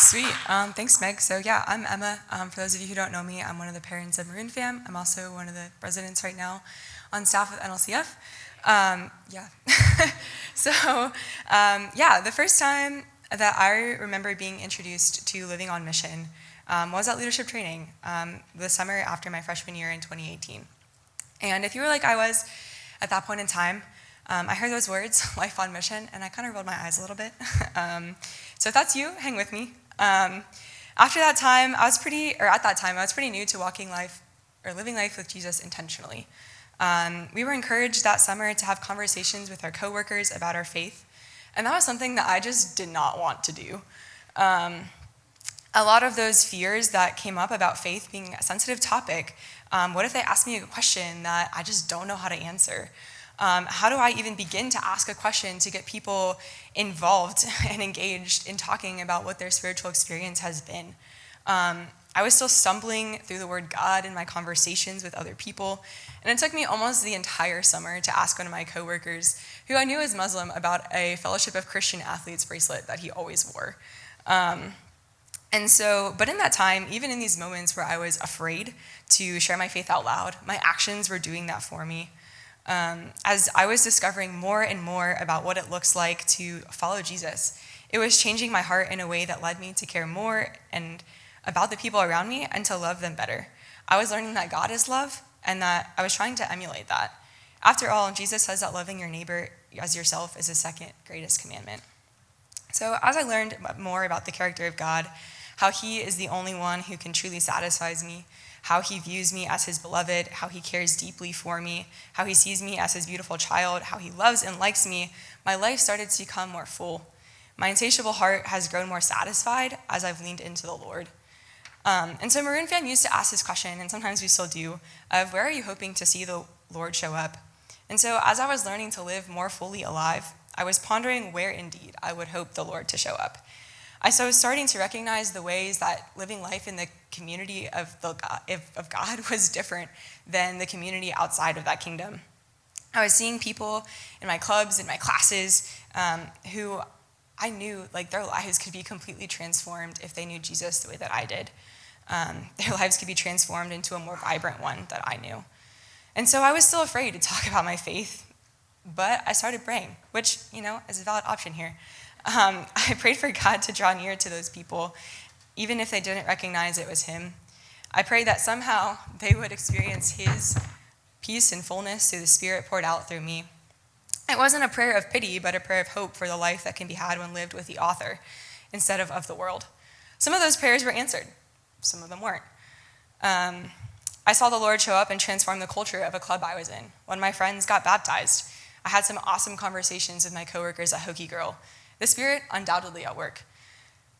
Sweet. Thanks, Meg. So yeah, I'm Emma. For those of you who don't know me, I'm one of the parents of Maroon Fam. I'm also one of the residents right now on staff with NLCF. Yeah. So the first time that I remember being introduced to living on mission was at leadership training the summer after my freshman year in 2018. And if you were like I was at that point in time, I heard those words, life on mission, and I kind of rolled my eyes a little bit. So if that's you, hang with me. At that time, I was pretty new to living life with Jesus intentionally. We were encouraged that summer to have conversations with our coworkers about our faith, and that was something that I just did not want to do. A lot of those fears that came up about faith being a sensitive topic, what if they ask me a question that I just don't know how to answer? How do I even begin to ask a question to get people involved and engaged in talking about what their spiritual experience has been? I was still stumbling through the word God in my conversations with other people, and it took me almost the entire summer to ask one of my coworkers, who I knew was Muslim, about a Fellowship of Christian Athletes bracelet that he always wore. But in that time, even in these moments where I was afraid to share my faith out loud, my actions were doing that for me. As I was discovering more and more about what it looks like to follow Jesus, it was changing my heart in a way that led me to care more and about the people around me and to love them better. I was learning that God is love and that I was trying to emulate that. After all, Jesus says that loving your neighbor as yourself is the second greatest commandment. So as I learned more about the character of God, how he is the only one who can truly satisfy me, how he views me as his beloved, how he cares deeply for me, how he sees me as his beautiful child, how he loves and likes me, my life started to become more full. My insatiable heart has grown more satisfied as I've leaned into the Lord. And so Maroon Fam used to ask this question, and sometimes we still do, of where are you hoping to see the Lord show up? And so as I was learning to live more fully alive, I was pondering where indeed I would hope the Lord to show up. I was starting to recognize the ways that living life in the community of God was different than the community outside of that kingdom. I was seeing people in my clubs, in my classes, who I knew their lives could be completely transformed if they knew Jesus the way that I did. Their lives could be transformed into a more vibrant one that I knew. And so I was still afraid to talk about my faith, but I started praying, which, is a valid option here. I prayed for God to draw near to those people, even if they didn't recognize it was him. I prayed that somehow they would experience his peace and fullness through the Spirit poured out through me. It wasn't a prayer of pity, but a prayer of hope for the life that can be had when lived with the author instead of the world. Some of those prayers were answered. Some of them weren't. I saw the Lord show up and transform the culture of a club I was in. When my friends got baptized, I had some awesome conversations with my coworkers at Hokey Girl. The Spirit undoubtedly at work.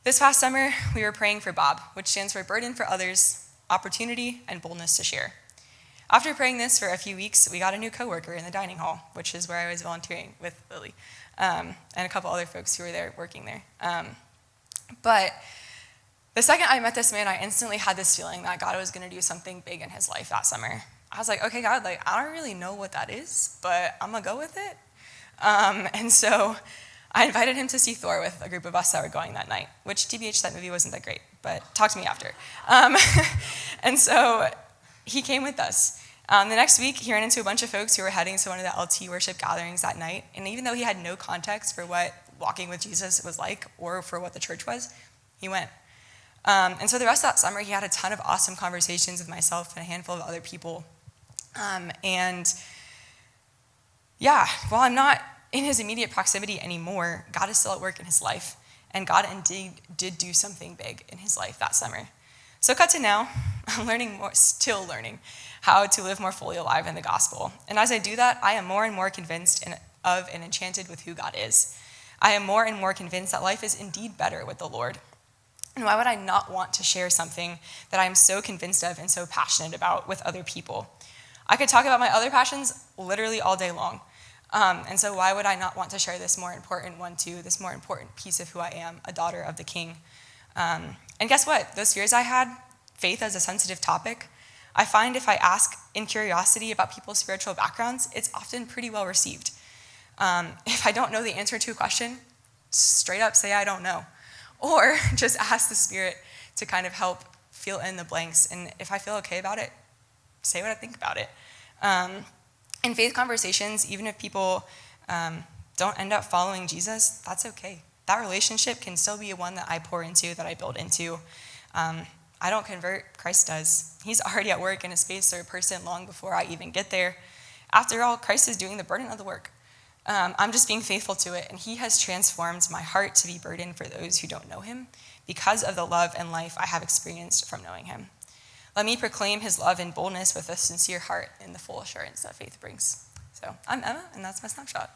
This past summer, we were praying for BOB, which stands for Burden for Others, Opportunity, and Boldness to Share. After praying this for a few weeks, we got a new coworker in the dining hall, which is where I was volunteering with Lily, and a couple other folks who were there working there. But the second I met this man, I instantly had this feeling that God was going to do something big in his life that summer. I was like, okay, God, I don't really know what that is, but I'm going to go with it. And so I invited him to see Thor with a group of us that were going that night, which, TBH, that movie wasn't that great, but talk to me after. And so he came with us. The next week, he ran into a bunch of folks who were heading to one of the LT worship gatherings that night, and even though he had no context for what walking with Jesus was like or for what the church was, he went. And so the rest of that summer, he had a ton of awesome conversations with myself and a handful of other people. While I'm not in his immediate proximity anymore, God is still at work in his life, and God indeed did do something big in his life that summer. So cut to now, I'm still learning how to live more fully alive in the gospel. And as I do that, I am more and more convinced of and enchanted with who God is. I am more and more convinced that life is indeed better with the Lord. And why would I not want to share something that I am so convinced of and so passionate about with other people? I could talk about my other passions literally all day long. And so why would I not want to share this more important one too, this more important piece of who I am, a daughter of the King? And guess what? Those fears I had, faith as a sensitive topic, I find if I ask in curiosity about people's spiritual backgrounds, it's often pretty well received. If I don't know the answer to a question, straight up say I don't know. or just ask the Spirit to kind of help fill in the blanks. And if I feel okay about it, say what I think about it. In faith conversations, even if people don't end up following Jesus, that's okay. That relationship can still be one that I pour into, that I build into. I don't convert, Christ does. He's already at work in a space or a person long before I even get there. After all, Christ is doing the burden of the work. I'm just being faithful to it, and he has transformed my heart to be burdened for those who don't know him because of the love and life I have experienced from knowing him. Let me proclaim his love and boldness with a sincere heart in the full assurance that faith brings. So I'm Emma, and that's my snapshot.